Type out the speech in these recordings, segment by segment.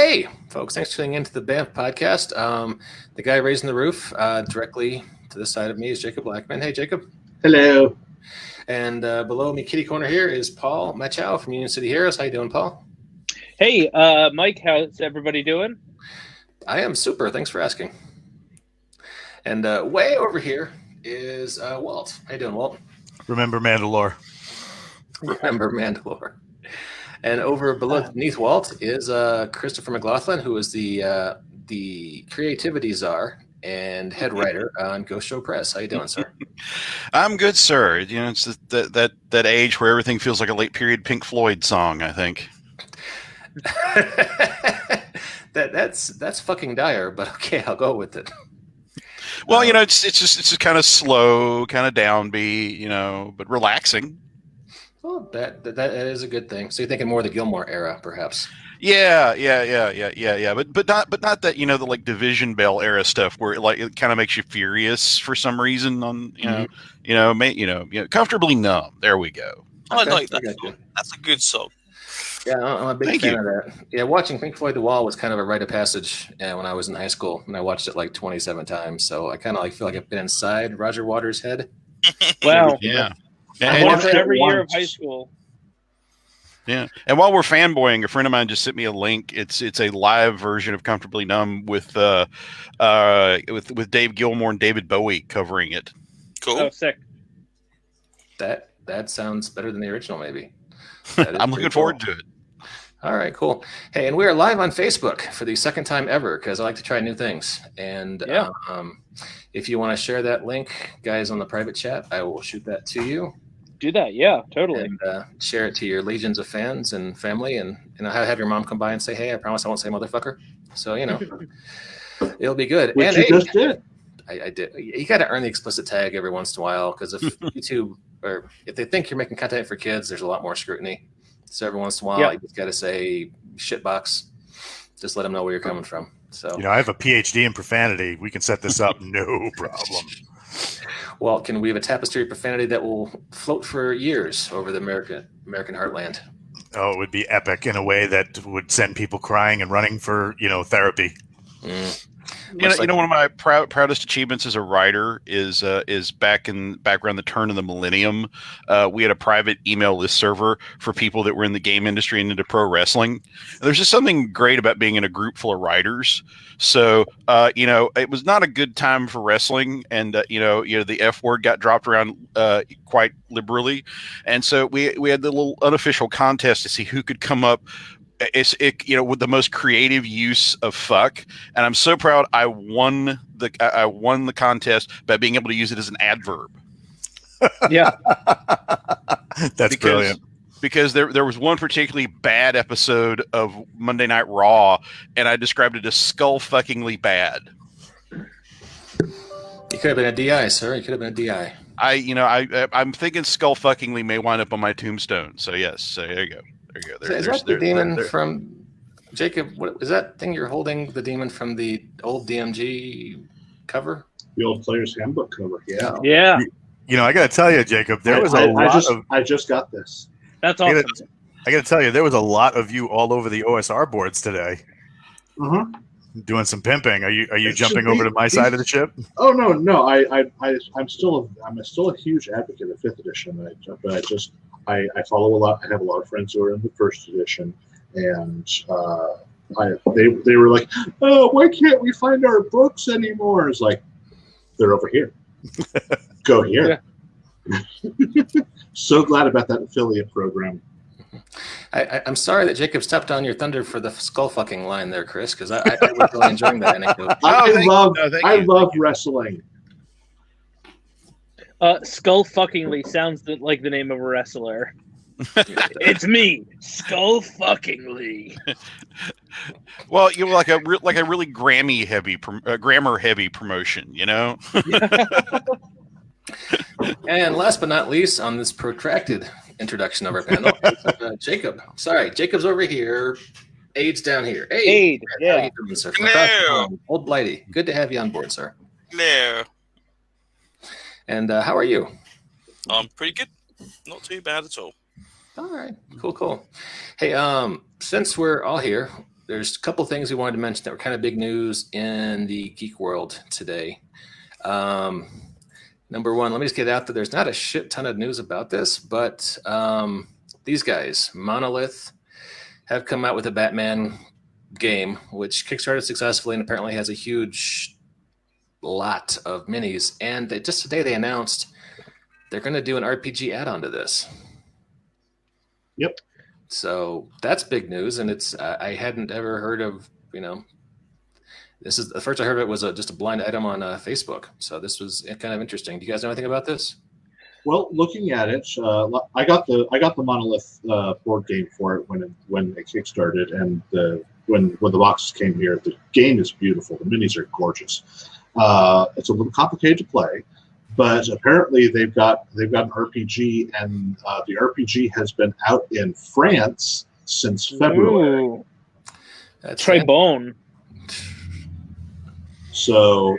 Hey, folks, thanks for tuning into the BAMF podcast. The guy raising the roof directly to the side of me is Jacob Blackman. Hey, Jacob. Hello. And below me, kitty corner here, is Paul Machow from Union City Heroes. How you doing, Paul? Hey, Mike, how's everybody doing? I am super. Thanks for asking. And way over here is Walt. How you doing, Walt? Remember Mandalore. Remember Mandalore. And over beneath Walt is Christopher McLaughlin, who is the creativity czar and head writer on Ghost Show Press. How you doing, sir? I'm good, sir. You know, it's that age where everything feels like a late period Pink Floyd song, I think. that's fucking dire, but okay, I'll go with it. Well, you know, it's just kind of slow, kind of downbeat, you know, but relaxing. Well, that is a good thing. So you're thinking more of the Gilmore era, perhaps? Yeah. But not that, you know, the like Division Bell era stuff where it kind of makes you furious for some reason. On Comfortably Numb. There we go. Okay, I like that song. That's a good song. Yeah, I'm a big fan of that. Yeah, watching Pink Floyd The Wall was kind of a rite of passage when I was in high school, and I watched it like 27 times. So I kind of feel like I've been inside Roger Waters' head. Wow. Yeah. I watched it every year of high school. Yeah, and while we're fanboying, a friend of mine just sent me a link. It's a live version of Comfortably Numb with Dave Gilmour and David Bowie covering it. Cool. Oh, sick. That sounds better than the original, maybe. I'm looking forward to it. All right, cool. Hey, and we are live on Facebook for the second time ever because I like to try new things. And if you want to share that link, guys, on the private chat, I will shoot that to you. Do that, yeah, totally. And share it to your legions of fans and family, and have your mom come by and say, "Hey, I promise I won't say motherfucker." So it'll be good. Which you just did. I did. You got to earn the explicit tag every once in a while because if YouTube or if they think you're making content for kids, there's a lot more scrutiny. So every once in a while, you just got to say shitbox. Just let them know where you're coming from. So I have a PhD in profanity. We can set this up, no problem. Well, can we have a tapestry of profanity that will float for years over the American heartland? Oh, it would be epic in a way that would send people crying and running for therapy. One of my proudest achievements as a writer is back around the turn of the millennium. We had a private email list server for people that were in the game industry and into pro wrestling. And there's just something great about being in a group full of writers. So, it was not a good time for wrestling, and the F word got dropped around quite liberally, and so we had the little unofficial contest to see who could come up with the most creative use of fuck, and I'm so proud I won the contest by being able to use it as an adverb. Yeah, that's brilliant. Because there was one particularly bad episode of Monday Night Raw, and I described it as skull-fuckingly bad. You could have been a DI, sir. You could have been a DI. I'm thinking skull-fuckingly may wind up on my tombstone. So yes, so there you go. Is that the demon from Jacob? What is that thing you're holding? The demon from the old DMG cover? The old Player's Handbook cover. Yeah. Yeah. I got to tell you, Jacob, there was a lot of. I just got this. That's awesome. I got to tell you, there was a lot of you all over the OSR boards today. Doing some pimping. Are you jumping over to my side of the ship? Oh no! I'm still a huge advocate of 5th edition. I follow a lot. I have a lot of friends who are in the 1st edition, and they were like, "Oh, why can't we find our books anymore?" It's like they're over here. Go here. Yeah. So glad about that affiliate program. I'm sorry that Jacob stepped on your thunder for the skull fucking line there, Chris, because I was really enjoying that anecdote. I love wrestling. Skull fuckingly sounds like the name of a wrestler. It's me, Skull fuckingly. Well, like a really Grammy heavy, grammar heavy promotion, And last but not least, on this protracted introduction of our panel, Jacob. Sorry, Jacob's over here. Aid's down here. Aid, yeah. How you doing, sir? Hello. Old Blighty. Good to have you on board, sir. Hello. And how are you? I'm pretty good. Not too bad at all. All right. Cool. Hey, since we're all here, there's a couple things we wanted to mention that were kind of big news in the geek world today. Number one, let me just get out that there's not a shit ton of news about this, but these guys, Monolith, have come out with a Batman game, which kickstarted successfully and apparently has a huge lot of minis. And just today they announced they're going to do an RPG add-on to this. Yep. So that's big news, and it's I hadn't ever heard of. This is the first I heard of it was just a blind item on Facebook. So this was kind of interesting. Do you guys know anything about this? Well, looking at it, I got the Monolith board game for it when it kickstarted, and when the boxes came here. The game is beautiful. The minis are gorgeous. It's a little complicated to play, but apparently they've got an RPG, and the RPG has been out in France since February. Ooh. That's Trebon. So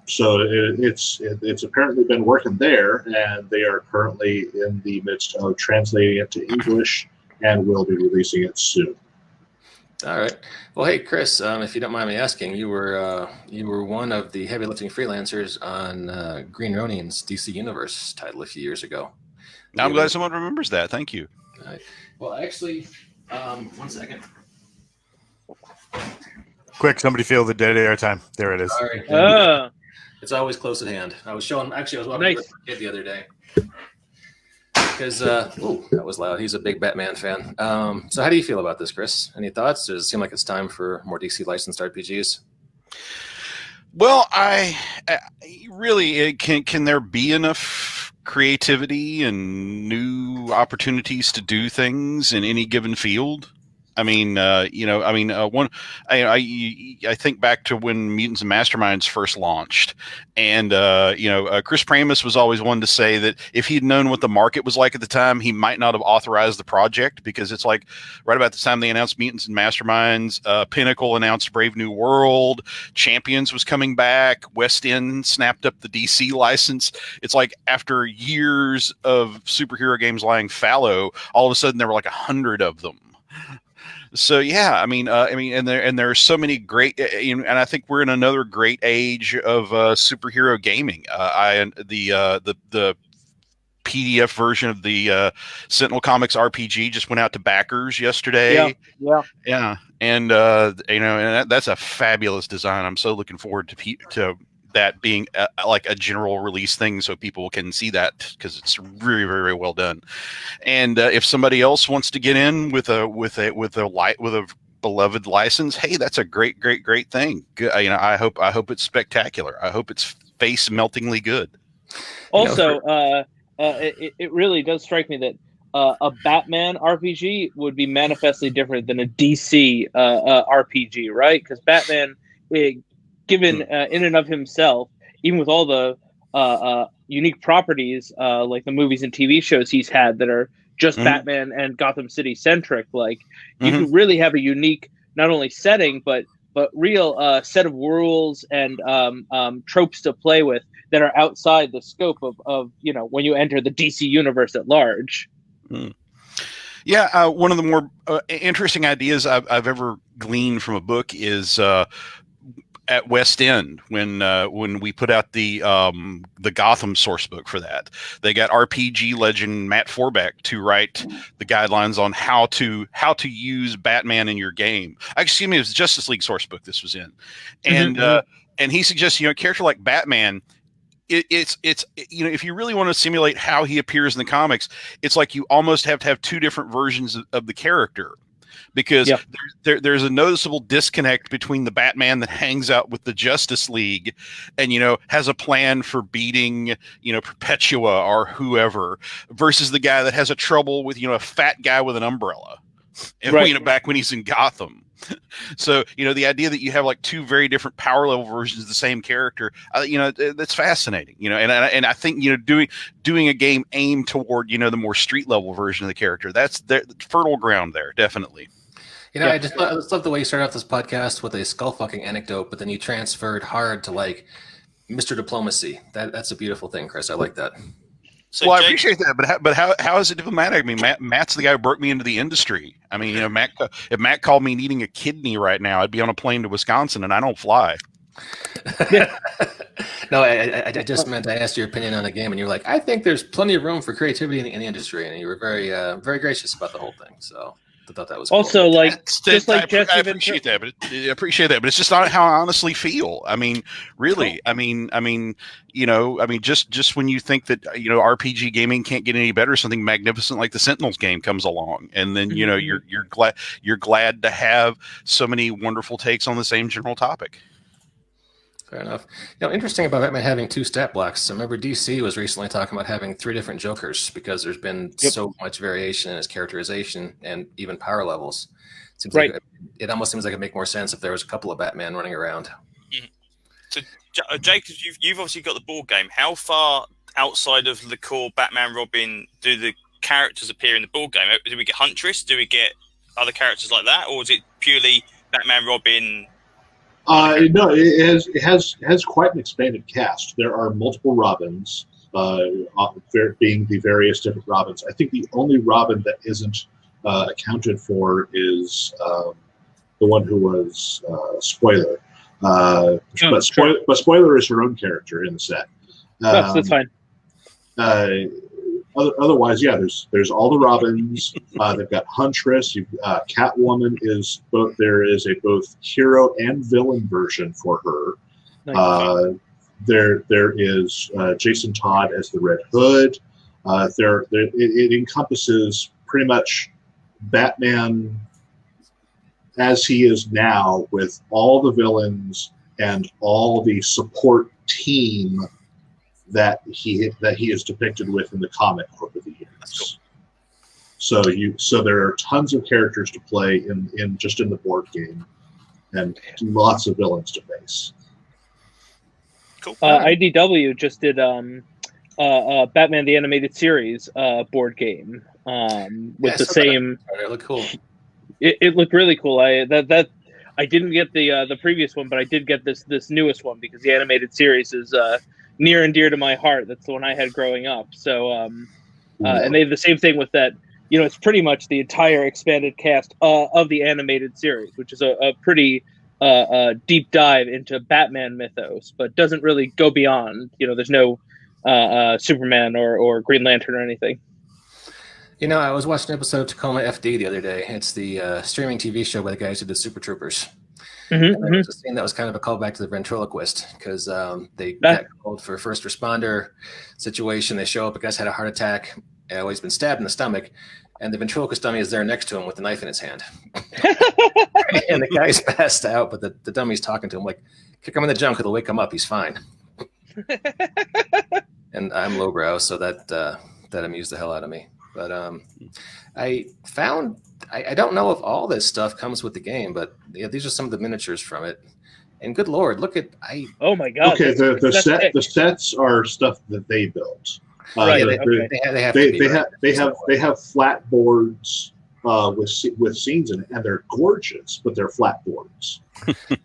it's apparently been working there, and they are currently in the midst of translating it to English, and will be releasing it soon. All right. Well, hey, Chris, if you don't mind me asking, you were one of the heavy lifting freelancers on Green Ronin's DC Universe title a few years ago. Now I'm glad someone remembers that. Thank you. All right. Well, actually, 1 second. Quick, somebody feel the dead air time. There it is. Sorry. It's always close at hand. I was watching Nice. a kid the other day. Because, that was loud. He's a big Batman fan. So how do you feel about this, Chris? Any thoughts? Does it seem like it's time for more DC licensed RPGs? Well, I really can there be enough creativity and new opportunities to do things in any given field? I mean, I think back to when Mutants and Masterminds first launched, and Chris Pramas was always one to say that if he'd known what the market was like at the time, he might not have authorized the project, because it's like right about the time they announced Mutants and Masterminds, Pinnacle announced Brave New World, Champions was coming back, West End snapped up the DC license. It's like after years of superhero games lying fallow, all of a sudden there were like 100 of them. So yeah, and there are so many great, and I think we're in another great age of superhero gaming. The PDF version of the Sentinel Comics RPG just went out to backers yesterday. Yeah, and that's a fabulous design. I'm so looking forward to that being like a general release thing, so people can see that, because it's very, very, very well done. And if somebody else wants to get in with a beloved license, hey, that's a great thing. I hope it's spectacular. I hope it's face meltingly good. Also, it really does strike me that a Batman RPG would be manifestly different than a DC RPG, right? Because Batman, given in and of himself, even with all the unique properties like the movies and TV shows he's had that are just Batman and Gotham City centric, like you can really have a unique not only setting but real set of rules and tropes to play with that are outside the scope of when you enter the DC universe at large. Yeah, one of the more interesting ideas I've ever gleaned from a book is at West End when we put out the Gotham source book for that. They got RPG legend Matt Forbeck to write the guidelines on how to use Batman in your game. Excuse me, it was Justice League source book this was in, and he suggests a character like Batman. It's if you really want to simulate how he appears in the comics, it's like you almost have to have two different versions of the character. Because there's a noticeable disconnect between the Batman that hangs out with the Justice League and, has a plan for beating, Perpetua or whoever, versus the guy that has a trouble with, a fat guy with an umbrella, and, back when he's in Gotham. So, the idea that you have like two very different power level versions of the same character, that's fascinating, and I think, doing a game aimed toward, the more street level version of the character, that's fertile ground there, definitely. I just love the way you started off this podcast with a skull fucking anecdote, but then you transferred hard to like Mr. Diplomacy. That's a beautiful thing, Chris. I like that. So well, I Jake, appreciate that, but how is it diplomatic? I mean, Matt's the guy who broke me into the industry. I mean, if Matt called me needing a kidney right now, I'd be on a plane to Wisconsin, and I don't fly. No, I just meant I asked your opinion on the game, and you were like, I think there's plenty of room for creativity in the industry, and you were very gracious about the whole thing. So I thought that was cool. Also, like, just like Jesse I Ventura. appreciate that, but it's just not how I honestly feel. I mean, really, just when you think that RPG gaming can't get any better, something magnificent like the Sentinels game comes along, and then you're glad to have so many wonderful takes on the same general topic. Fair enough. Interesting about Batman having 2 stat blocks. So remember, DC was recently talking about having 3 different Jokers because there's been so much variation in his characterization and even power levels. It almost seems like it'd make more sense if there was a couple of Batman running around. Mm-hmm. So, Jake, you've obviously got the board game. How far outside of the core Batman Robin do the characters appear in the board game? Do we get Huntress? Do we get other characters like that, or is it purely Batman Robin? No, it has quite an expanded cast. There are multiple Robins, being the various different Robins. I think the only Robin that isn't accounted for is the one who was Spoiler. But Spoiler is her own character in the set. That's fine. Otherwise, yeah, there's all the Robins. They've got Huntress. Catwoman is both. There is a both hero and villain version for her. Nice. There is Jason Todd as the Red Hood. It encompasses pretty much Batman as he is now, with all the villains and all the support team that he is depicted with in the comic over the years. Cool. So there are tons of characters to play in the board game, and lots of villains to face. Cool. IDW just did Batman the Animated Series board game with the same. It looked cool. It looked really cool. I didn't get the previous one, but I did get this newest one because the animated series is near and dear to my heart. That's the one I had growing up. So, and they have the same thing with that. It's pretty much the entire expanded cast of the animated series, which is a pretty deep dive into Batman mythos, but doesn't really go beyond. There's no Superman or Green Lantern or anything. I was watching an episode of Tacoma FD the other day. It's the streaming TV show by the guys who did Super Troopers. Mm-hmm, there was a scene that was kind of a callback to the ventriloquist because they got called for a first responder situation. They show up, a guy's had a heart attack, he's been stabbed in the stomach, and the ventriloquist dummy is there next to him with the knife in his hand. And the guy's passed out, but the dummy's talking to him like, kick him in the junk, it'll wake him up, he's fine. And I'm lowbrow, so that amused the hell out of me. But I found I don't know if all this stuff comes with the game, but these are some of the miniatures from it. And good Lord, look at oh my God! Okay, the sets are stuff that they built. Right, they have flat boards with scenes in it, and they're gorgeous, but they're flat boards.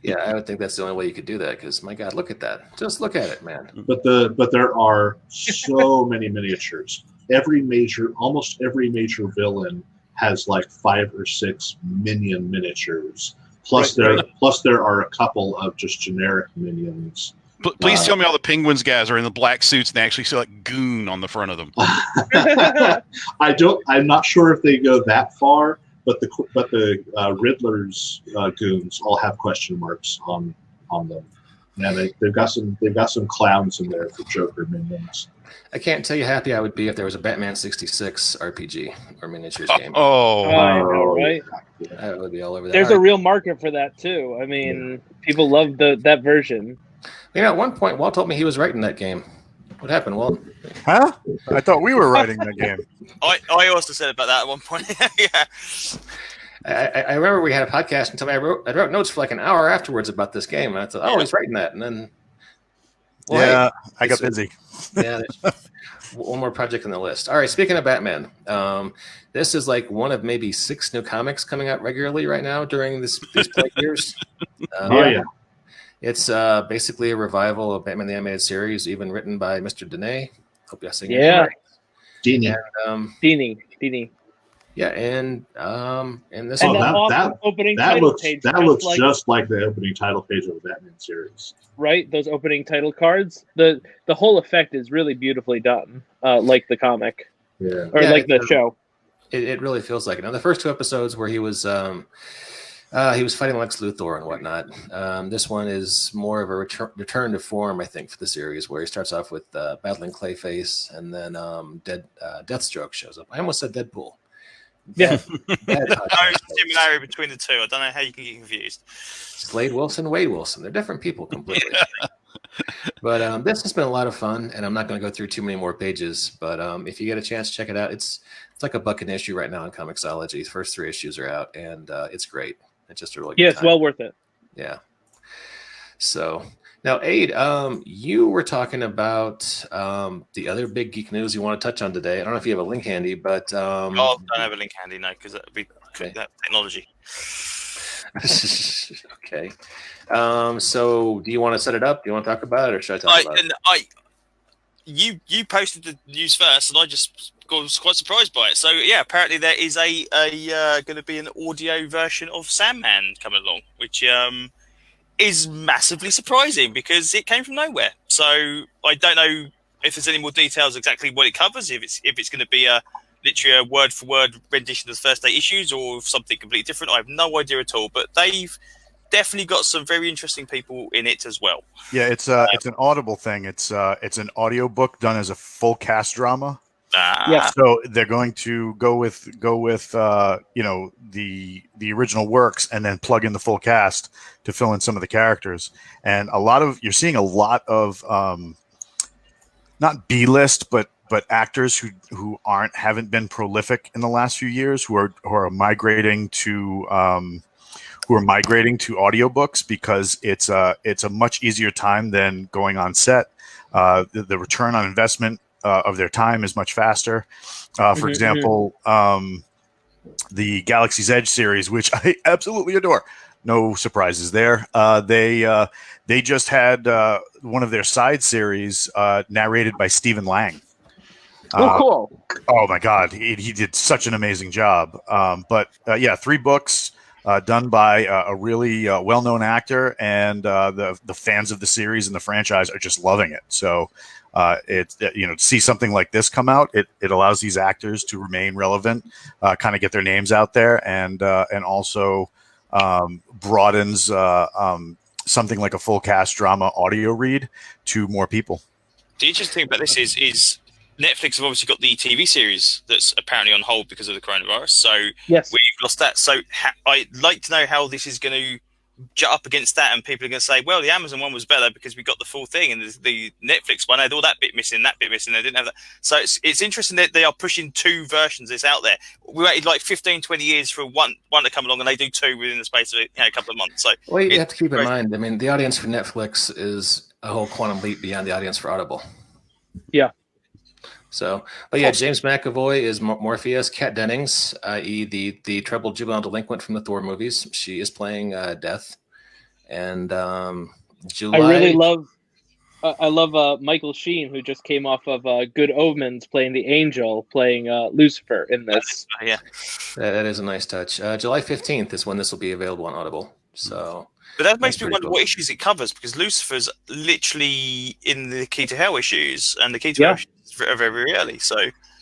Yeah, I would think that's the only way you could do that because my God, look at that! Just look at it, man. But there are so many miniatures. Almost every major villain has like 5 or 6 minion miniatures. Plus there are a couple of just generic minions. Please tell me all the Penguins guys are in the black suits and they actually see like goon on the front of them. I'm not sure if they go that far, but the Riddler's goons all have question marks on them. Yeah, they've got some clowns in there for Joker minions. I can't tell you how happy I would be if there was a Batman 66 RPG or miniatures game. I know, right? I would be all over that. There's a real market for that too. I mean, people love that version. At one point, Walt told me he was writing that game. What happened, Walt? Huh? I thought we were writing that game. I also said about that at one point. Yeah. I remember we had a podcast until I wrote notes for like an hour afterwards about this game. And I thought, he's writing that. And then, I got busy. Yeah, there's one more project on the list. All right, speaking of Batman, this is like one of maybe 6 new comics coming out regularly right now during these play years. It's basically a revival of Batman the Animated Series, even written by Mr. Dene. Hope you're saying it right. Dini. And, Dini. yeah, and this And one, that awesome opening that title looks page, just like the opening title page of the Batman series. Right, those opening title cards. The whole effect is really beautifully done, like the comic, Yeah, or like the show. It really feels like it. Now, the first 2 episodes where he was fighting Lex Luthor and whatnot. This one is more of a return to form, I think, for the series, where he starts off with battling Clayface, and then Deathstroke shows up. I almost said Deadpool. Yeah. No similarity between the two. I don't know how you can get confused. Slade Wilson, Wade Wilson. They're different people completely. But this has been a lot of fun, and I'm not going to go through too many more pages. But if you get a chance, check it out. It's like a buck an issue right now in Comixology. The first 3 issues are out, and it's great. It's just a really good it's time. well worth it. Yeah. So now, Aid, you were talking about the other big geek news you want to touch on today. I don't know if you have a link handy, but I don't have a link handy now because that would be okay. That technology. Okay. So do you want to set it up? Do you want to talk about it, or should I talk about it? You posted the news first, and I just was quite surprised by it. So yeah, apparently there is a going to be an audio version of Sandman coming along, which is massively surprising because it came from nowhere. So I don't know if there's any more details exactly what it covers. If it's going to be literally a word for word rendition of the first 8 issues, or something completely different. I have no idea at all. But they've definitely got some very interesting people in it as well. Yeah, it's an Audible thing. It's an audio book done as a full cast drama. Yeah. So they're going to go with the original works and then plug in the full cast to fill in some of the characters. And you're seeing a lot of not B-list but actors who haven't been prolific in the last few years who are migrating to audiobooks because it's a much easier time than going on set. The return on investment of their time is much faster. For example, the Galaxy's Edge series, which I absolutely adore. No surprises there. They just had one of their side series narrated by Stephen Lang. Cool. Oh my God, he did such an amazing job. But 3 books done by a really well-known actor, and the fans of the series and the franchise are just loving it. So to see something like this come out, it allows these actors to remain relevant, kind of get their names out there, and also broadens something like a full cast drama audio read to more people. The interesting thing about this is Netflix have obviously got the TV series that's apparently on hold because of the coronavirus. So yes, we've lost that. So I'd like to know how this is going to jut up against that, and people are going to say, well, the Amazon one was better because we got the full thing, and the Netflix one had all that bit missing, they didn't have that. So it's interesting that they are pushing 2 versions of this out there. We waited like 15, 20 years for one to come along, and they do 2 within the space of a couple of months. So well, you have to keep in mind, I mean, the audience for Netflix is a whole quantum leap beyond the audience for Audible. Yeah. So, but yeah, James McAvoy is Morpheus. Kat Dennings, i.e. the troubled juvenile delinquent from the Thor movies, she is playing Death. And July. I really love Michael Sheen, who just came off of Good Omens, playing the Angel, playing Lucifer in this. Yeah, that is a nice touch. July 15th is when this will be available on Audible. So. But that makes me wonder what issues it covers, because Lucifer's literally in the Key to Hell issues, and the Key to Hell issues are very, very early. So,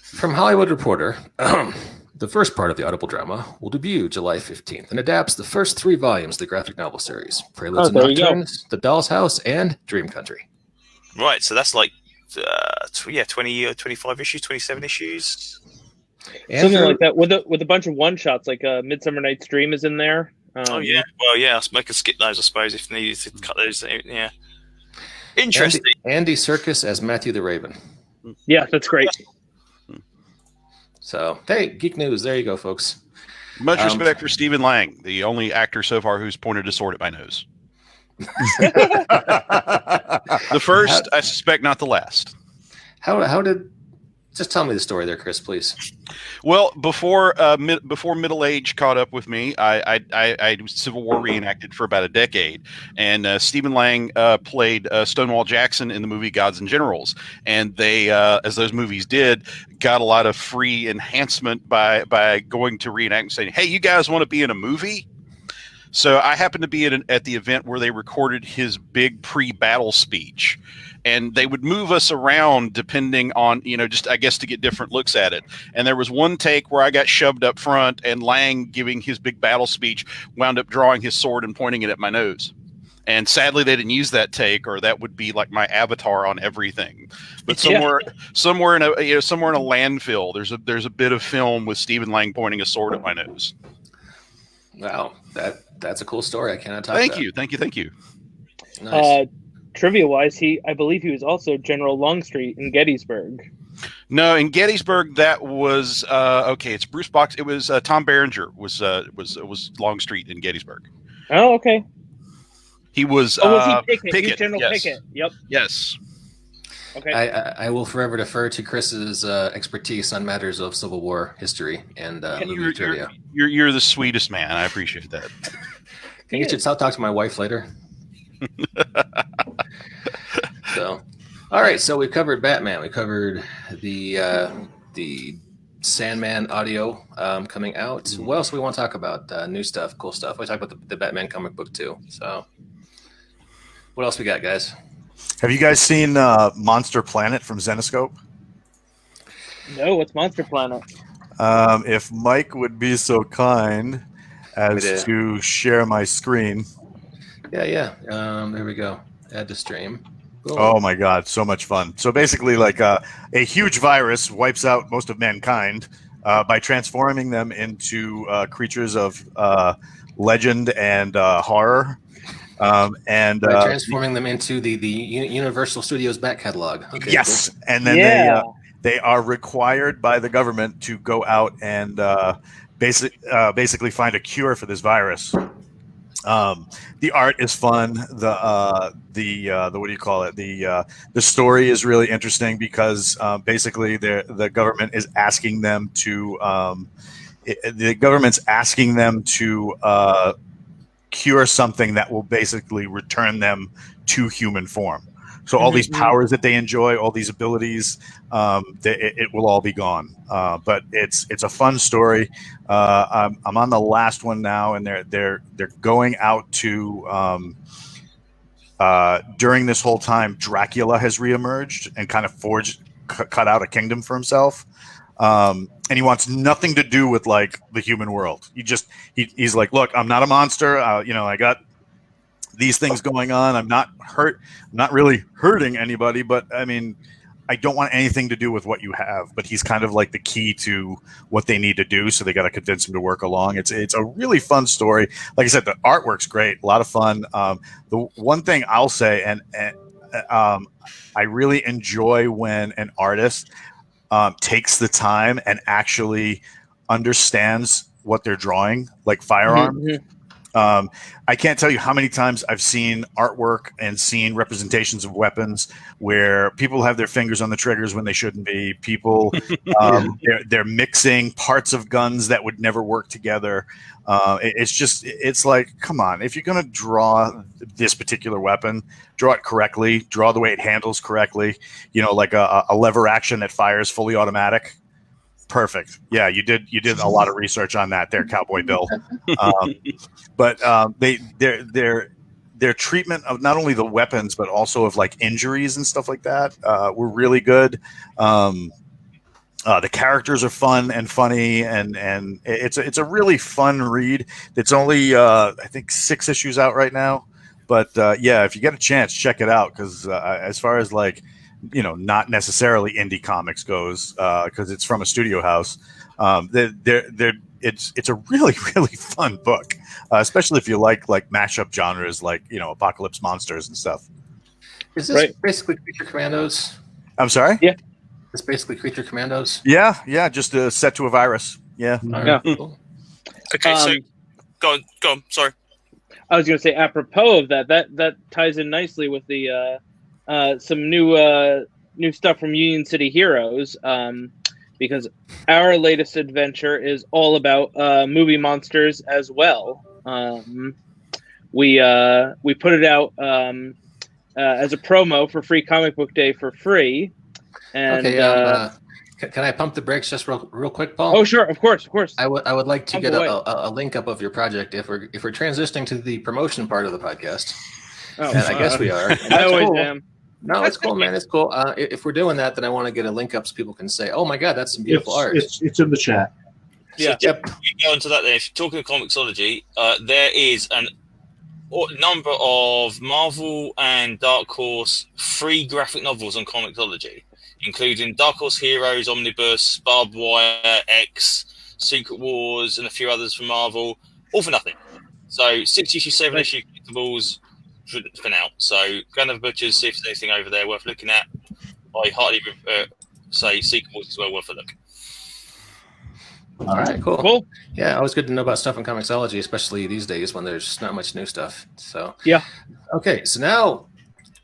from Hollywood Reporter, the first part of the Audible drama will debut July 15th and adapts the first 3 volumes of the graphic novel series: Preludes and Nocturnes, The Doll's House, and Dream Country. Right, so that's like 20 or 25 issues, 27 issues. Something like that, with a bunch of one-shots, like Midsummer Night's Dream is in there. Well, I'll make us skip those, I suppose, if needed to cut those. Yeah, interesting. Andy Serkis as Matthew the Raven. Yeah, that's great. So, hey, geek news. There you go, folks. Much respect for Stephen Lang, the only actor so far who's pointed a sword at my nose. The first, I suspect, not the last. How did Just tell me the story there, Chris, please. Well, before middle age caught up with me, I Civil War reenacted for about a decade, and Stephen Lang played Stonewall Jackson in the movie Gods and Generals, and they, as those movies did, got a lot of free enhancement by going to reenact and saying, "Hey, you guys want to be in a movie?" So I happened to be at the event where they recorded his big pre-battle speech. And they would move us around depending on, just I guess to get different looks at it. And there was one take where I got shoved up front, and Lang, giving his big battle speech, wound up drawing his sword and pointing it at my nose. And sadly, they didn't use that take, or that would be like my avatar on everything. But somewhere in a landfill, there's a bit of film with Stephen Lang pointing a sword at my nose. Wow, that's a cool story. I cannot talk. Thank you. Nice. Trivia-wise, I believe he was also General Longstreet in Gettysburg. No, in Gettysburg, that was okay. It's Bruce Box. It was Tom Berenger was Longstreet in Gettysburg. Oh, okay. He was. Was he Pickett? Pickett? He General Yes. Pickett. Yep. Yes. Okay. I will forever defer to Chris's expertise on matters of Civil War history and movie trivia. You're the sweetest man. I appreciate that. Can you talk to my wife later? So, all right. So we've covered Batman. We covered the Sandman audio coming out. What else do we want to talk about? New stuff, cool stuff. We talked about the Batman comic book too. So, what else we got, guys? Have you guys seen Monster Planet from Zenescope? No, what's Monster Planet? If Mike would be so kind as to share my screen. Yeah. There we go. Add to stream. Cool. Oh my God, so much fun. So basically, like a huge virus wipes out most of mankind by transforming them into creatures of legend and horror. By transforming them into the Universal Studios back catalog. Okay, yes, cool. And then they are required by the government to go out and basically find a cure for this virus. The art is fun. The what do you call it? The story is really interesting because basically the government is asking them to cure something that will basically return them to human form. So all these powers that they enjoy, all these abilities, it will all be gone. But it's a fun story. I'm on the last one now, and they're going out to during this whole time, Dracula has reemerged and kind of cut out a kingdom for himself. And he wants nothing to do with like the human world. He's like, look, I'm not a monster. I got these things going on. I'm not really hurting anybody, but I mean, I don't want anything to do with what you have. But he's kind of like the key to what they need to do, so they got to convince him to work along. It's a really fun story. Like I said, the artwork's great, a lot of fun. The one thing I'll say, and I really enjoy when an artist takes the time and actually understands what they're drawing, like firearms. I can't tell you how many times I've seen artwork and seen representations of weapons where people have their fingers on the triggers when they shouldn't be. People, they're mixing parts of guns that would never work together. It's like, come on, if you're going to draw this particular weapon, draw it correctly, draw the way it handles correctly, like a lever action that fires fully automatic. Perfect. Yeah, you did a lot of research on that there, Cowboy Bill. But their treatment of not only the weapons but also of like injuries and stuff like that were really good. The characters are fun and funny, and it's a really fun read. It's only I think 6 issues out right now, but if you get a chance, check it out because as far as like not necessarily indie comics goes, because it's from a studio house. It's a really, really fun book, especially if you like mashup genres like apocalypse monsters and stuff. Is this basically Creature Commandos? I'm sorry? Yeah. It's basically Creature Commandos? Yeah, just set to a virus. Yeah. Right, cool. Okay, so go on. Sorry. I was going to say, apropos of that ties in nicely with the some new new stuff from Union City Heroes, because our latest adventure is all about movie monsters as well. We put it out as a promo for Free Comic Book Day for free. And okay, can I pump the brakes just real quick, Paul? Oh, sure, of course. I would like to Pump get away. a link up of your project if we're transitioning to the promotion part of the podcast. Oh, And I guess we are. And I that's always cool. am. No, it's cool, man. It's cool. If we're doing that, then I want to get a link up so people can say, "Oh my God, that's some beautiful art." It's in the chat. Yeah. So you go into that then. If you're talking Comixology, there is a number of Marvel and Dark Horse free graphic novels on Comixology, including Dark Horse Heroes, Omnibus, Barbed Wire, X, Secret Wars, and a few others from Marvel, all for nothing. So 6 issue, 7 issue collectibles for now. So go and have a butcher's, see if there's anything over there worth looking at. I heartily say Secret Wars is well worth a look. All right, cool. Yeah, always good to know about stuff in Comixology, especially these days when there's not much new stuff. So yeah. Okay, so now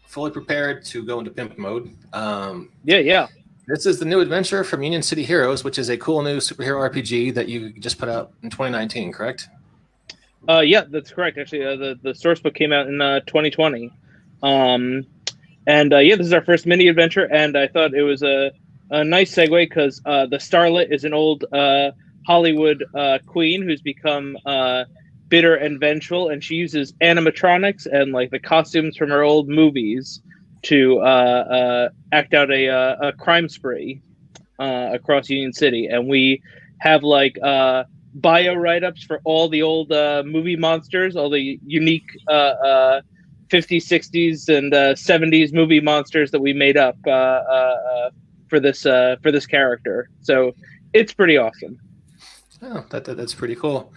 fully prepared to go into pimp mode. Yeah. This is the new adventure from Union City Heroes, which is a cool new superhero RPG that you just put out in 2019, correct? Yeah, that's correct. Actually, the source book came out in 2020. This is our first mini adventure, and I thought it was a nice segue because the Starlet is an old Hollywood queen who's become bitter and vengeful, and she uses animatronics and like the costumes from her old movies to act out a crime spree across Union City. And we have like bio write-ups for all the old movie monsters, all the unique 50s, 60s, and 70s movie monsters that we made up for this character. So it's pretty awesome. Oh, that's pretty cool.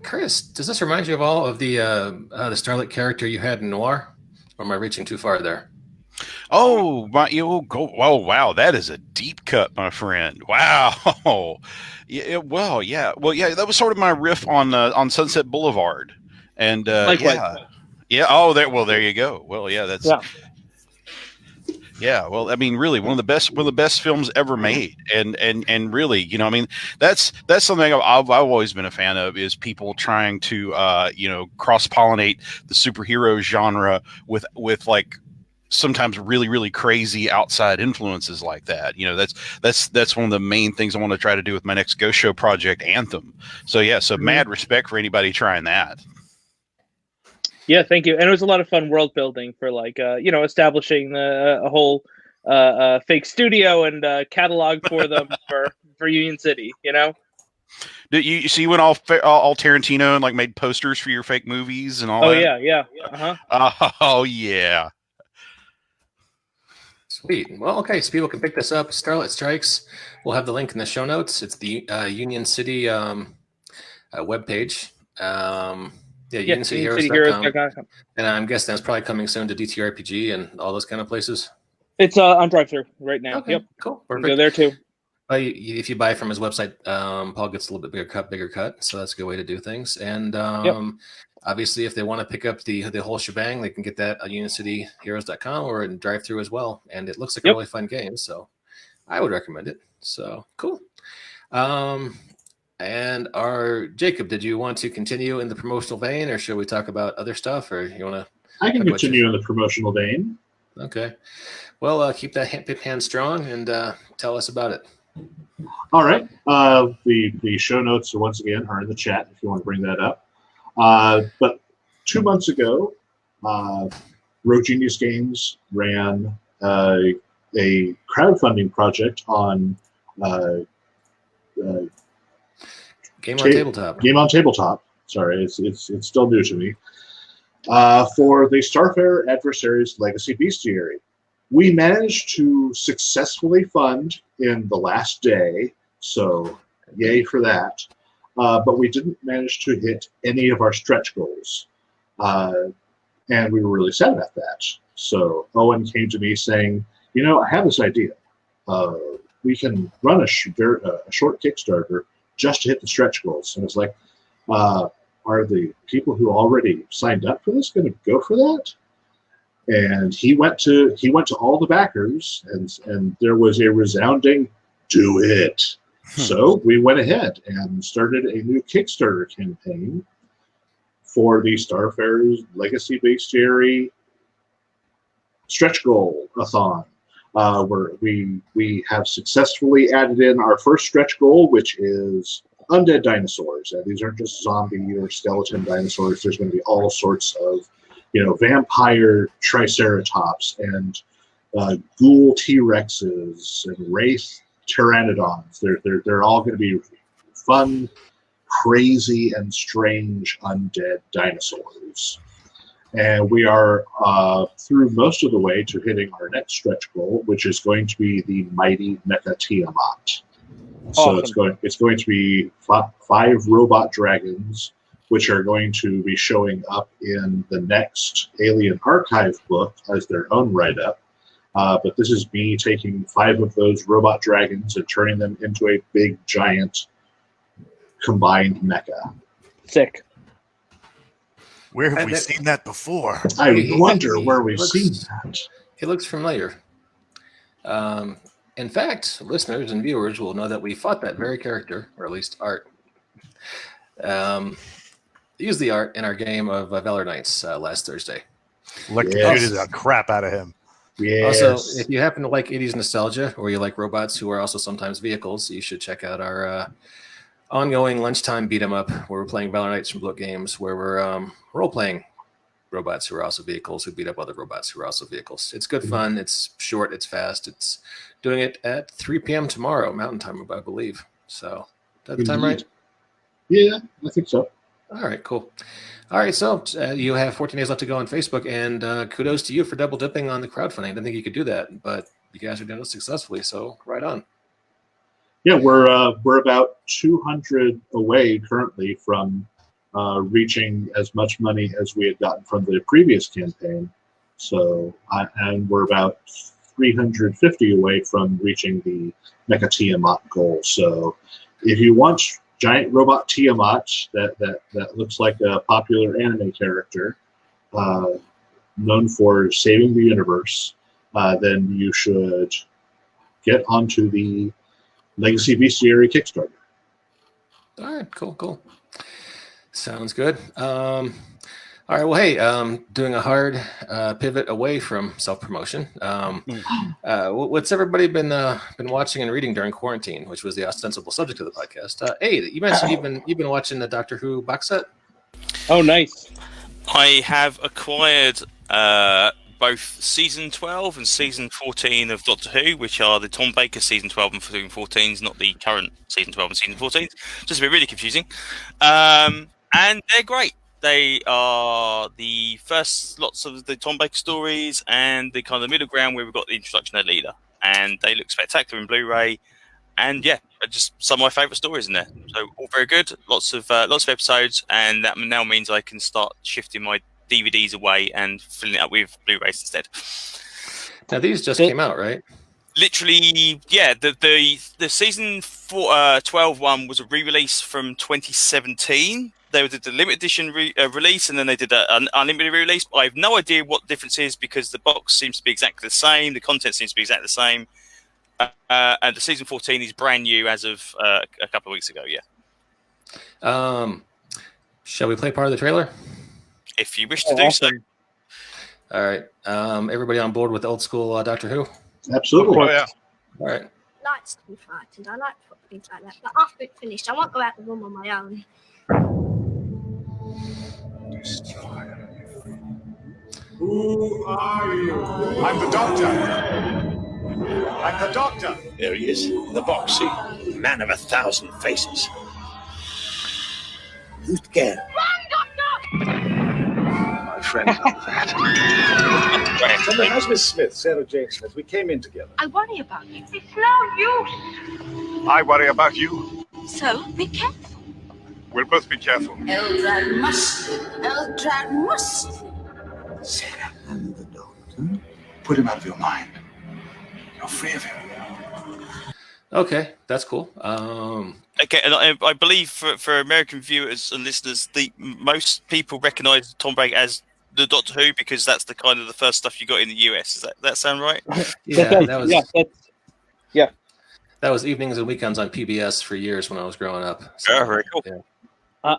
Chris, does this remind you of all of the Starlet character you had in Noir? Or am I reaching too far there? Oh, wow, that is a deep cut, my friend. Wow. Yeah, that was sort of my riff on Sunset Boulevard. And Likewise. Yeah. Oh, there you go. Well, yeah, that's Yeah, well, I mean, really, one of the best films ever made, and really, you know, I mean, that's something I've always been a fan of, is people trying to cross pollinate the superhero genre with like sometimes really, really crazy outside influences like that. You know, that's one of the main things I want to try to do with my next Ghost Show project, Anthem. So yeah, mad respect for anybody trying that. Yeah, thank you. And it was a lot of fun world building for like establishing a whole fake studio and catalog for them for Union City. You know. Did you see when all Tarantino and like made posters for your fake movies and all? Oh that? yeah. Oh yeah. Sweet. Well, okay, so people can pick this up. Starlet Strikes. We'll have the link in the show notes. It's the Union City webpage. UnionCityHeroes.com. And I'm guessing that's probably coming soon to DTRPG and all those kind of places. It's on drive-thru right now. Okay, yep. Cool. Perfect. Go there too. If you buy from his website, Paul gets a little bit bigger cut. So that's a good way to do things. And obviously, if they want to pick up the whole shebang, they can get that on UnionCityHeroes.com or in drive-thru as well. And it looks like a really fun game. So I would recommend it. So cool. And Jacob, did you want to continue in the promotional vein, or should we talk about other stuff, or you want to? I can continue in the promotional vein. Okay. Well, keep that hand strong and tell us about it. All right. The show notes are once again are in the chat if you want to bring that up. But 2 months ago, Rogue Genius Games ran a crowdfunding project on Game on Tabletop. Game on Tabletop. Sorry, it's still new to me. For the Starfarer Adversaries Legacy Bestiary. We managed to successfully fund in the last day, so yay for that. But we didn't manage to hit any of our stretch goals. And we were really sad about that. So Owen came to me saying, I have this idea. We can run a short Kickstarter just to hit the stretch goals. And it's like, are the people who already signed up for this going to go for that? And he went to all the backers, and there was a resounding "do it." So we went ahead and started a new Kickstarter campaign for the Starfinder Legacy Bestiary stretch goal-a-thon, where we have successfully added in our first stretch goal, which is undead dinosaurs. These aren't just zombie or skeleton dinosaurs. There's going to be all sorts of, vampire triceratops and ghoul T-Rexes and wraith pteranodons. They're all going to be fun, crazy, and strange undead dinosaurs. And we are through most of the way to hitting our next stretch goal, which is going to be the mighty Mecha Tiamat. So awesome. It's going to be 5 robot dragons, which are going to be showing up in the next Alien Archive book as their own write-up. But this is me taking 5 of those robot dragons and turning them into a big, giant, combined mecha. Sick. Where have we seen that before? I wonder where we've seen that. It looks familiar. In fact, listeners and viewers will know that we fought that very character, or at least art. Used the art in our game of Valor Knights last Thursday. Electrocuted the crap out of him. Yes. Also, if you happen to like 80s nostalgia, or you like robots who are also sometimes vehicles, you should check out our ongoing lunchtime beat 'em up, where we're playing Valor Knights from Blook Games, where we're role-playing robots who are also vehicles who beat up other robots who are also vehicles. It's good fun. It's short. It's fast. It's doing it at 3 p.m. tomorrow, Mountain Time, I believe. So, is that the time right? Yeah, I think so. All right, cool. All right, so you have 14 days left to go on Facebook, and kudos to you for double dipping on the crowdfunding. I didn't think you could do that, but you guys are doing it successfully, so right on. Yeah, we're about 200 away currently from reaching as much money as we had gotten from the previous campaign. So, and we're about 350 away from reaching the Mecha Tiamat goal. So, if you want giant robot Tiamat that looks like a popular anime character, known for saving the universe, then you should get onto the Legacy Bestiary Kickstarter. All right, cool. Sounds good. All right, well, hey, doing a hard pivot away from self-promotion. What's everybody been watching and reading during quarantine, which was the ostensible subject of the podcast? Hey, you mentioned you've been watching the Doctor Who box set. Oh, nice. I have acquired both season 12 and season 14 of Doctor Who, which are the Tom Baker season 12 and season 14s, not the current season 12 and season 14s. Just a bit really confusing. And they're great. They are the first lots of the Tom Baker stories and the kind of middle ground where we've got the introduction of Leader. And they look spectacular in Blu-ray. And yeah, just some of my favourite stories in there. So all very good. Lots of episodes, and that now means I can start shifting my DVDs away and filling it up with Blu-rays instead. Now these just came out, right? Literally, yeah. The season 12 one was a re-release from 2017. They did the limited edition release, and then they did an unlimited release. But I have no idea what the difference is because the box seems to be exactly the same. The content seems to be exactly the same. And the season 14 is brand new as of a couple of weeks ago. Yeah. Shall we play part of the trailer? If you wish to do so. All right. Everybody on board with old school Doctor Who? Absolutely. Oh, yeah. All right. Likes to be frightened. I like to put things like that. But after it's finished, I won't go out the room on my own. Destroyer. Who are you? I'm the Doctor. I'm the Doctor. There he is, in the box, see? Man of 1,000 faces. Who's scared? Run, Doctor! My friend knows that. Tell me, how's Miss Smith, Sarah Jane Smith? We came in together. I worry about you. It's no use. I worry about you. So, be careful. We'll both be careful. Eldrad must. Sarah, I'm the Doctor. Put him out of your mind. You're free of him. Okay, that's cool. Okay, and I believe for American viewers and listeners, most people recognise Tom Baker as the Doctor Who because that's the kind of the first stuff you got in the US. Does that sound right? Yeah, Yeah. That was evenings and weekends on PBS for years when I was growing up. So, very cool. Yeah.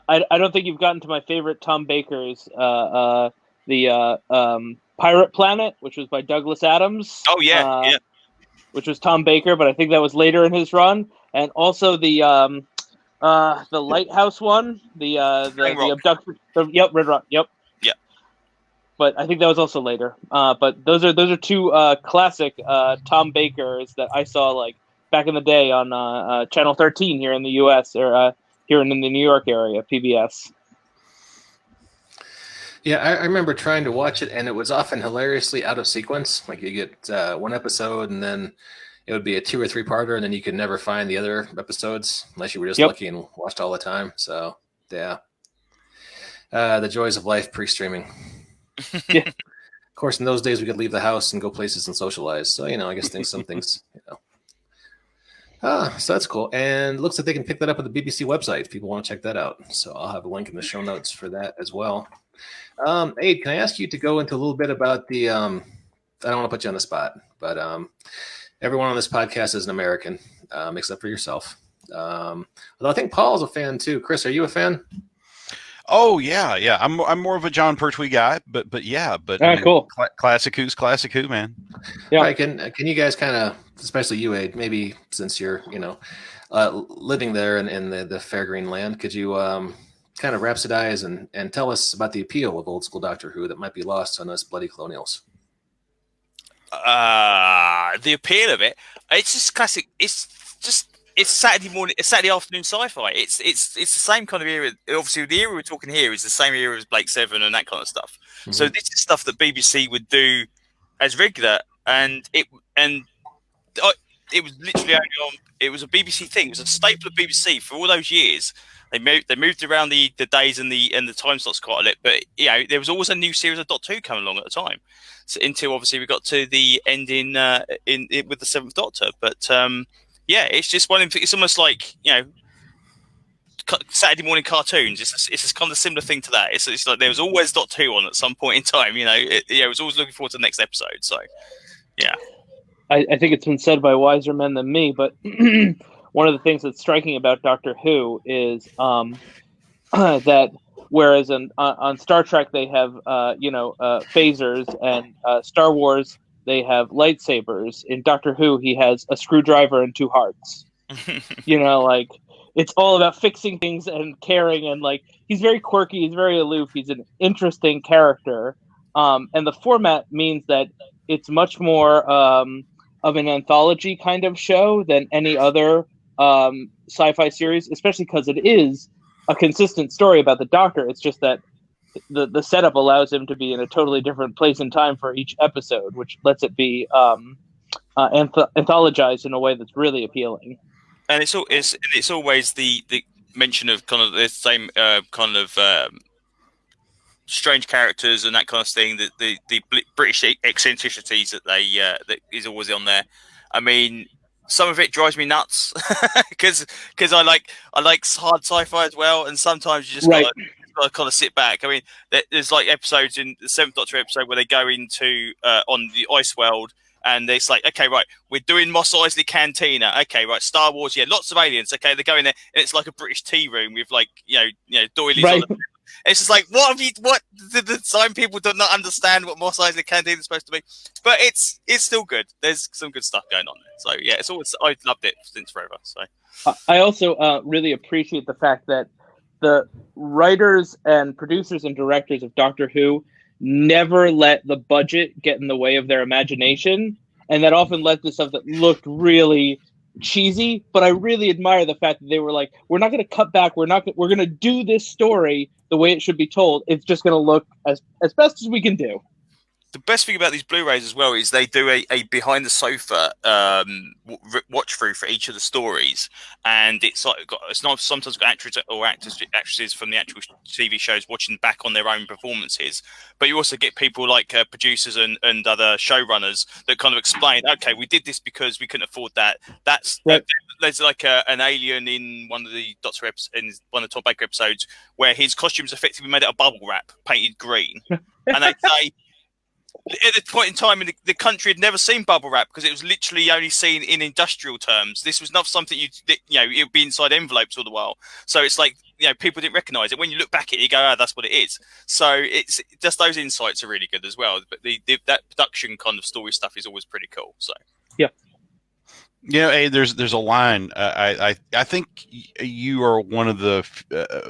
I don't think you've gotten to my favorite Tom Baker's the Pirate Planet, which was by Douglas Adams. Oh yeah. Which was Tom Baker, but I think that was later in his run, and also the Lighthouse one, the abduction. Yep, Red Rock. Yep. Yeah. But I think that was also later. But those are two classic Tom Bakers that I saw like back in the day on Channel 13 here in the U.S. or here in the New York area, PBS. Yeah, I remember trying to watch it, and it was often hilariously out of sequence. Like you get one episode, and then it would be a 2 or 3 parter, and then you could never find the other episodes unless you were just lucky and watched all the time. So, yeah. The joys of life pre-streaming. Yeah. Of course, in those days, we could leave the house and go places and socialize. So, I guess some things, so that's cool. And it looks like they can pick that up at the BBC website if people want to check that out. So I'll have a link in the show notes for that as well. Aid, can I ask you to go into a little bit about the I don't want to put you on the spot, but everyone on this podcast is an American, except for yourself. Although I think Paul's a fan too. Chris, are you a fan? Oh yeah. I'm more of a John Pertwee guy, but Cool. Classic Who's classic Who, man. Yeah. All right, can you guys kind of, especially you, Aid, maybe since you're living there in the Fairgreen land, could you kind of rhapsodize and tell us about the appeal of old school Doctor Who that might be lost on us bloody colonials? The appeal of it, it's just classic. It's Saturday morning, Saturday afternoon sci-fi. It's the same kind of era. Obviously, the era we're talking here is the same era as Blake Seven and that kind of stuff. Mm-hmm. So this is stuff that BBC would do as regular, and it was literally only on. It was a BBC thing. It was a staple of BBC for all those years. They moved around the days and the time slots quite a lot, but there was always a new series of Doctor Who coming along at the time. So until obviously we got to the ending with the Seventh Doctor, but it's just one. It's almost like Saturday morning cartoons. It's this kind of similar thing to that. It's like there was always Doctor Who on at some point in time. It was always looking forward to the next episode. So yeah, I think it's been said by wiser men than me, but. One of the things that's striking about Doctor Who is that whereas on Star Trek they have phasers and Star Wars they have lightsabers, in Doctor Who he has a screwdriver and 2 hearts. Like it's all about fixing things and caring, and like he's very quirky, he's very aloof, he's an interesting character, and the format means that it's much more of an anthology kind of show than any other sci-fi series, especially because it is a consistent story about the Doctor. It's just that the setup allows him to be in a totally different place and time for each episode, which lets it be anthologized in a way that's really appealing. And it's always the mention of kind of the same kind of strange characters and that kind of thing. That the British eccentricities that that is always on there. I mean, some of it drives me nuts because I like hard sci-fi as well, and sometimes you just gotta kind of sit back. I mean, there's like episodes in the Seventh Doctor episode where they go into on the ice world, and it's like, okay, right, we're doing Mos Eisley Cantina. Okay, right, Star Wars, yeah, lots of aliens. Okay, they go in there, and it's like a British tea room with like doilies on the. It's just like, what did the sign people do not understand what Mos Eisley Cantina is supposed to be? But it's still good. There's some good stuff going on there. So yeah, I've loved it since forever. So I also really appreciate the fact that the writers and producers and directors of Doctor Who never let the budget get in the way of their imagination, and that often led to stuff that looked really cheesy. But I really admire the fact that they were like, we're not going to cut back. We're going to do this story the way it should be told. It's just going to look as best as we can do. the best thing about these Blu-rays as well is they do a behind the sofa watch through for each of the stories, and it's not sometimes got actors or actresses from the actual TV shows watching back on their own performances, but you also get people like producers and other showrunners that kind of explain, okay, we did this because we couldn't afford that. That's right. There's like an alien in one of the in one of the Tom Baker episodes where his costume's effectively made out of bubble wrap painted green, and they say. At the point in time, the country had never seen bubble wrap because it was literally only seen in industrial terms. This was not something it would be inside envelopes all the while. So it's like, people didn't recognize it. When you look back at it, you go, that's what it is. So it's just those insights are really good as well. But that production kind of story stuff is always pretty cool. So yeah. Hey, there's a line. I think you are one of the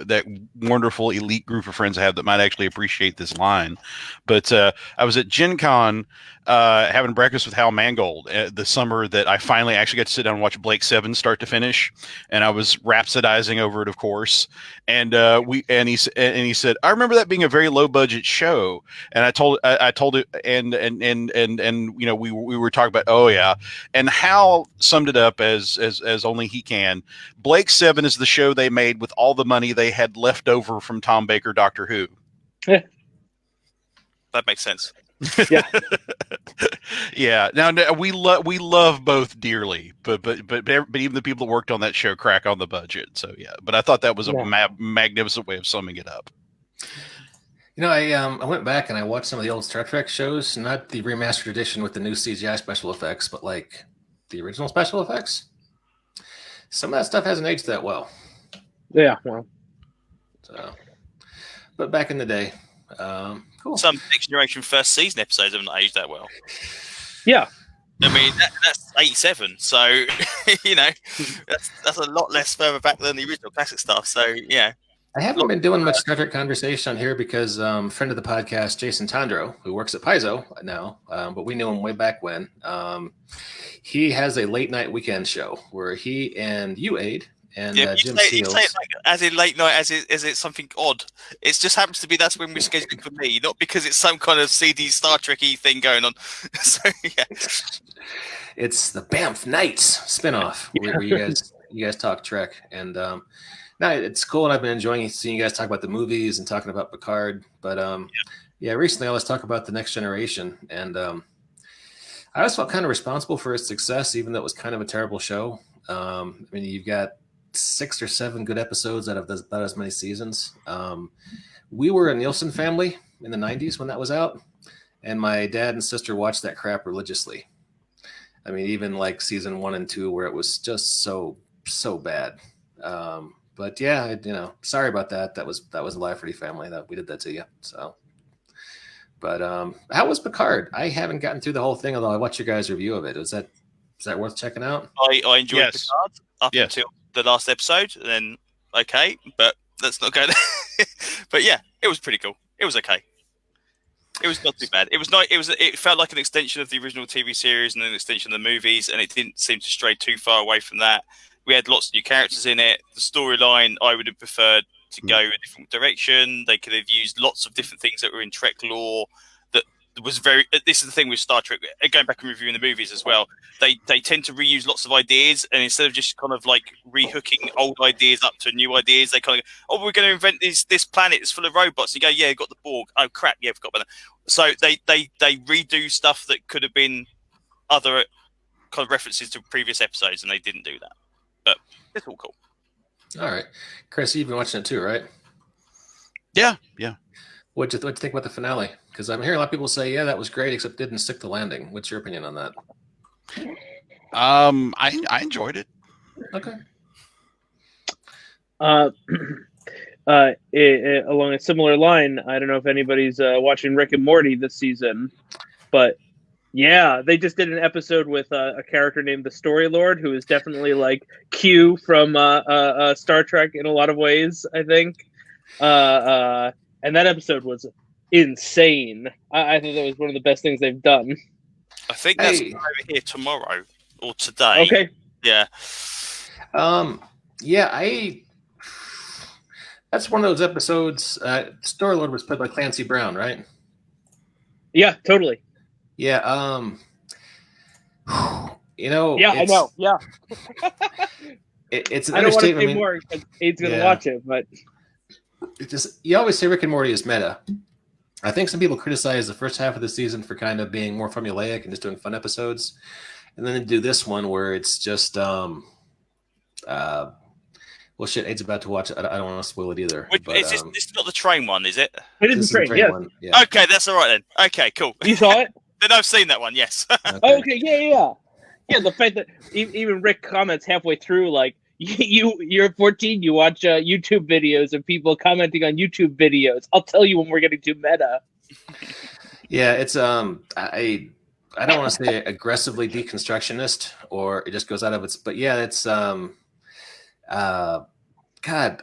that wonderful elite group of friends I have that might actually appreciate this line. But I was at Gen Con having breakfast with Hal Mangold the summer that I finally actually got to sit down and watch Blake 7 start to finish, and I was rhapsodizing over it, of course. And he said, I remember that being a very low budget show, and I told it, and we were talking about, oh yeah, and Hal summed it up as only he can. Blake 7 is the show they made with all the money they had left over from Tom Baker Doctor Who. Yeah. That makes sense. Yeah. Yeah. Now we love both dearly, but even the people that worked on that show crack on the budget. So yeah. But I thought that was a magnificent way of summing it up. I went back and I watched some of the old Star Trek shows, not the remastered edition with the new CGI special effects, but like the original special effects. Some of that stuff hasn't aged that well. Yeah. Well. So, but back in the day. Cool. Some Next Generation first season episodes haven't aged that well. Yeah. I mean, that's 87, so, that's a lot less further back than the original classic stuff, so, yeah. I haven't been doing much Star Trek conversation on here because friend of the podcast, Jason Tondro, who works at Paizo now, but we knew him way back when, he has a late night weekend show where he and you, Aid, and Jim Seals. You say it like, as in late night, as it's something odd. It just happens to be that's when we're scheduling for me, not because it's some kind of CD Star Trek-y thing going on. So yeah, it's the BAMF Nights spinoff where you guys talk Trek, and no, it's cool, and I've been enjoying seeing you guys talk about the movies and talking about Picard. But recently I was talking about the Next Generation, and I always felt kind of responsible for its success, even though it was kind of a terrible show. I mean, you've got 6 or 7 good episodes out of about as many seasons. We were a Nielsen family in the 90s when that was out, and my dad and sister watched that crap religiously. I mean, even like season 1 and 2 where it was just so bad. But yeah, sorry about that. That was the Lafferty family that we did that to you. So, but how was Picard? I haven't gotten through the whole thing, although I watched your guys' review of it. Is that worth checking out? I enjoyed Picard up until the last episode, and then but let's not go there. But yeah, it was pretty cool. It was okay. It was not too bad. It was not. It felt like an extension of the original TV series and an extension of the movies, and it didn't seem to stray too far away from that. We had lots of new characters in it. The storyline I would have preferred to go a different direction. They could have used lots of different things that were in Trek lore. Was very. This is the thing with Star Trek. Going back and reviewing the movies as well, they tend to reuse lots of ideas, and instead of just kind of like rehooking old ideas up to new ideas, they kind of we're going to invent this planet that's full of robots. You go, yeah, got the Borg. Oh crap, yeah, forgot about that. So they redo stuff that could have been other kind of references to previous episodes, and they didn't do that. But it's all cool. All right, Chris, you've been watching it too, right? Yeah. What'd you think about the finale? Because I'm hearing a lot of people say, yeah, that was great, except it didn't stick the landing. What's your opinion on that? I enjoyed it. Okay. Along a similar line, I don't know if anybody's watching Rick and Morty this season, but yeah, they just did an episode with a character named the Story Lord, who is definitely like Q from Star Trek in a lot of ways, I think. And that episode was insane. I think that was one of the best things they've done. I think that's over here tomorrow or today. Okay. Yeah. That's one of those episodes. Starlet was played by Clancy Brown, right? Yeah, totally. Yeah. You know. Yeah, I know. Yeah. It's an I don't want to say understatement. more because Aid's going to watch it, but it just, you always say Rick and Morty is meta. I think some people criticize the first half of the season for kind of being more formulaic and just doing fun episodes, and then they do this one where it's just well, shit, Aid's about to watch it. I don't want to spoil it either. Which, but, this is not the train one, is it? It is the train, yes. one. Yeah. Okay, that's all right then. Okay, cool. You saw it? Then I've seen that one, yes. Okay, yeah. Yeah, the fact that even Rick comments halfway through, like, you're 14, you watch YouTube videos of people commenting on YouTube videos. I'll tell you when we're getting too meta. Yeah, it's I don't want to say aggressively deconstructionist, or it just goes out of its, but yeah, it's God,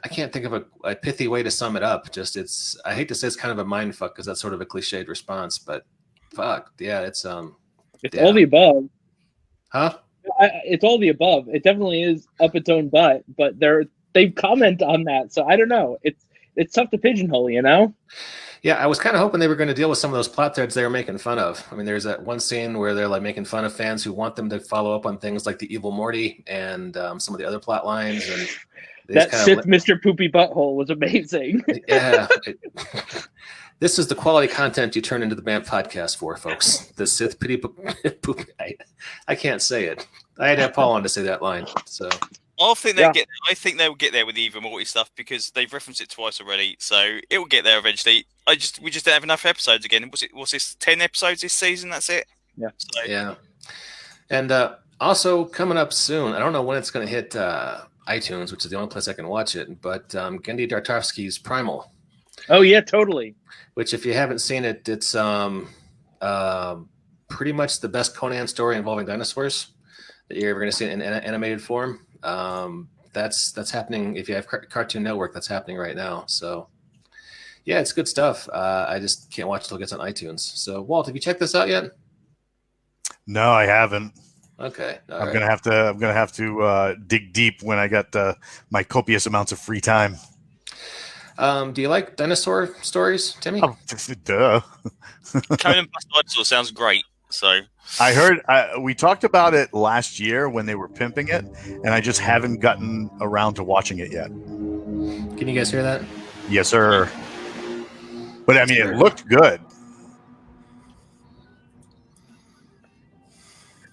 I can't think of a pithy way to sum it up. Just I hate to say it's kind of a mind fuck because that's sort of a cliched response, but fuck, yeah, it's all the above. Huh? It's all the above. It definitely is up its own butt, but they comment on that, so I don't know. It's tough to pigeonhole, you know? Yeah, I was kind of hoping they were going to deal with some of those plot threads they were making fun of. I mean, there's that one scene where they're like making fun of fans who want them to follow up on things like the evil Morty and some of the other plot lines. And that Sith Mr. Poopy Butthole was amazing. Yeah. This is the quality content you turn into the BAMF podcast for, folks. The Sith Pity Poopy. I can't say it. I had to have Paul on to say that line. So I think they'll get there with the Evil Morty stuff because they've referenced it twice already, so it will get there eventually. We just don't have enough episodes again. What's this? 10 episodes this season? That's it. Yeah. So. Yeah. And also coming up soon. I don't know when it's going to hit iTunes, which is the only place I can watch it. But Genndy Tartakovsky's Primal. Oh yeah, totally. Which, if you haven't seen it, it's pretty much the best Conan story involving dinosaurs that you're ever going to see in animated form. That's happening. If you have Cartoon Network, that's happening right now. So yeah, it's good stuff. I just can't watch it till it gets on iTunes. So Walt, have you checked this out yet? No, I haven't. Okay. I'm gonna have to dig deep when I got my copious amounts of free time. Do you like dinosaur stories, Timmy? Oh, duh. Conan plus Dinosaur sounds great. So I heard we talked about it last year when they were pimping it, and I just haven't gotten around to watching it yet. Can you guys hear that? Yes, sir. But I mean, it looked good.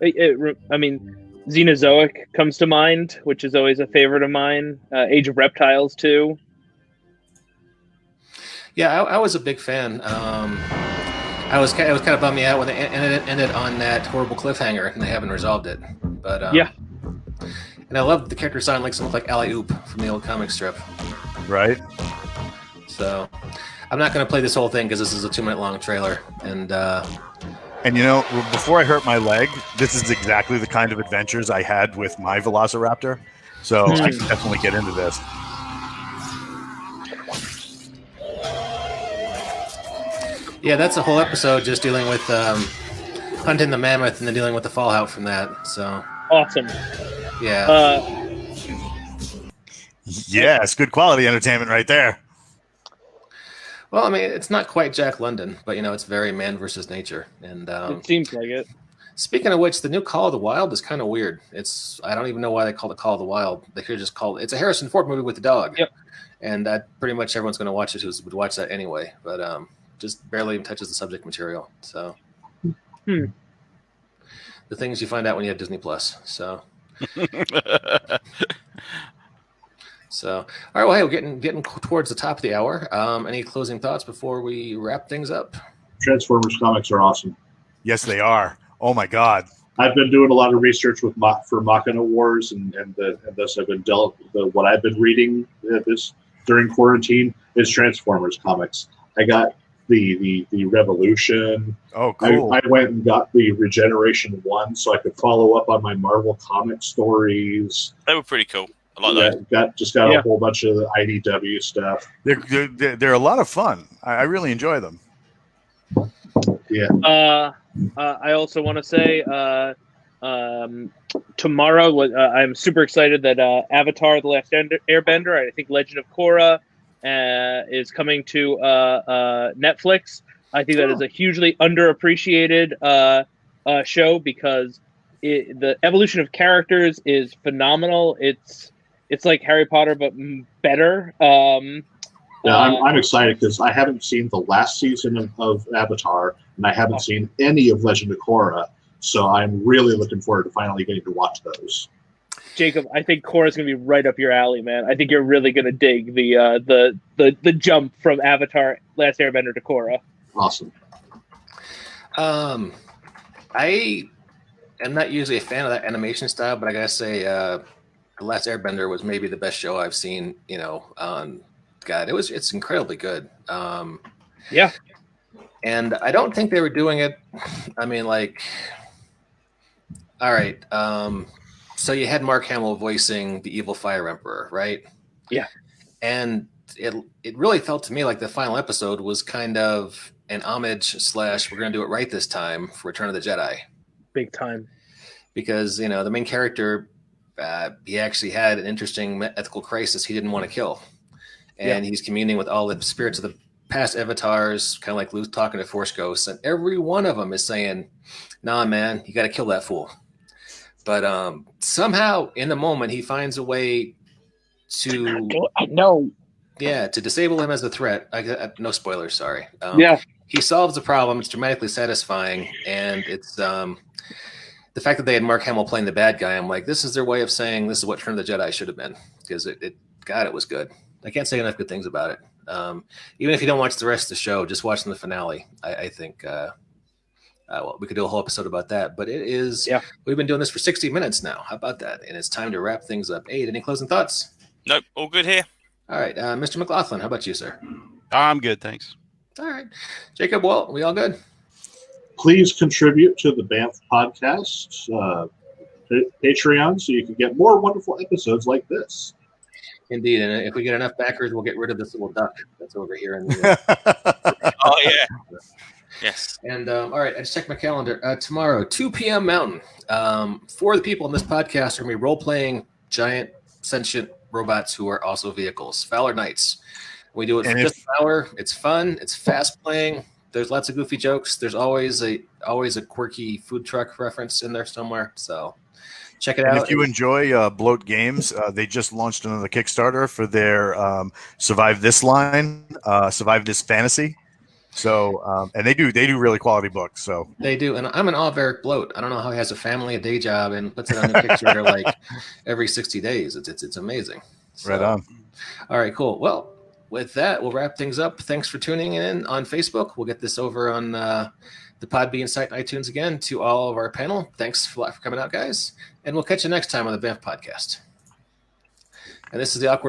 I mean, Xenozoic comes to mind, which is always a favorite of mine. Age of Reptiles too. Yeah, I was a big fan. It was kind of bummed me out when they ended on that horrible cliffhanger and they haven't resolved it. But yeah, and I love the character design makes him look like Alley Oop from the old comic strip. Right. So I'm not going to play this whole thing because this is a 2-minute long trailer. And you know, before I hurt my leg, this is exactly the kind of adventures I had with my Velociraptor. So I can definitely get into this. Yeah, that's a whole episode just dealing with hunting the mammoth and then dealing with the fallout from that. So awesome. Yeah. Yes, good quality entertainment right there. Well, I mean, it's not quite Jack London, but you know, it's very man versus nature. And it seems like it. Speaking of which, the new Call of the Wild is kind of weird. I don't even know why they call it Call of the Wild. They could just call it's a Harrison Ford movie with a dog. Yep. And that pretty much everyone's going to watch it who would watch that anyway. But just barely even touches the subject material. So the things you find out when you have Disney Plus. So. So, all right. Well, hey, we're getting towards the top of the hour. Any closing thoughts before we wrap things up? Transformers comics are awesome. Yes, they are. Oh my God! I've been doing a lot of research for Machina Wars, and thus I've been what I've been reading this during quarantine is Transformers comics. I got the Revolution. Oh, cool! I went and got the Regeneration 1 so I could follow up on my Marvel comic stories. They were pretty cool. I like that. Got a whole bunch of the IDW stuff. They're a lot of fun. I really enjoy them. Yeah. I also want to say tomorrow I'm super excited that Avatar: The Last Airbender, I think Legend of Korra, is coming to Netflix. I think that is a hugely underappreciated show because the evolution of characters is phenomenal. It's like Harry Potter, but better. I'm excited because I haven't seen the last season of Avatar, and I haven't seen any of Legend of Korra. So I'm really looking forward to finally getting to watch those. Jacob, I think Korra's gonna be right up your alley, man. I think you're really gonna dig the jump from Avatar: Last Airbender to Korra. Awesome. I am not usually a fan of that animation style, but I gotta say, The Last Airbender was maybe the best show I've seen. God, it's incredibly good. Yeah. And I don't think they were doing it. I mean, like, all right. So you had Mark Hamill voicing the evil Fire Emperor, right? Yeah. And it really felt to me like the final episode was kind of an homage / we're going to do it right this time for Return of the Jedi. Big time. Because, the main character, he actually had an interesting ethical crisis he didn't want to kill. And he's communing with all the spirits of the past avatars, kind of like Luke talking to Force Ghosts. And every one of them is saying, nah, man, you got to kill that fool. But somehow in the moment, he finds a way to... I know. Yeah, to disable him as a threat. No spoilers, sorry. He solves the problem. It's dramatically satisfying. And it's the fact that they had Mark Hamill playing the bad guy. I'm like, this is their way of saying this is what Return of the Jedi should have been. Because it was good. I can't say enough good things about it. Even if you don't watch the rest of the show, just watching the finale, I think... well, we could do a whole episode about that, but it is. Yeah. We've been doing this for 60 minutes now. How about that? And it's time to wrap things up. Aid, any closing thoughts? Nope, all good here. All right, Mr. McLaughlin, how about you, sir? I'm good, thanks. All right, Jacob, Walt, we all good? Please contribute to the BAMF podcast Patreon so you can get more wonderful episodes like this. Indeed, and if we get enough backers, we'll get rid of this little duck that's over here in the. Oh yeah. Yes. And all right, I just checked my calendar. Tomorrow, 2 p.m. Mountain. For the people in this podcast are going to be role-playing giant sentient robots who are also vehicles. Fowler Knights. We do it for just an hour. It's fun. It's fast-playing. There's lots of goofy jokes. There's always a quirky food truck reference in there somewhere. So check it out. And if you enjoy Bloat Games, they just launched another Kickstarter for their Survive This line, Survive This Fantasy. So, and they do really quality books. So they do, and I'm in awe of Eric Bloat. I don't know how he has a family, a day job, and puts it on the Kickstarter like every 60 days. It's amazing. So, right on. All right, cool. Well, with that, we'll wrap things up. Thanks for tuning in on Facebook. We'll get this over on the Podbean site and iTunes again to all of our panel. Thanks a lot for coming out, guys, and we'll catch you next time on the BAMF podcast. And this is the Awkward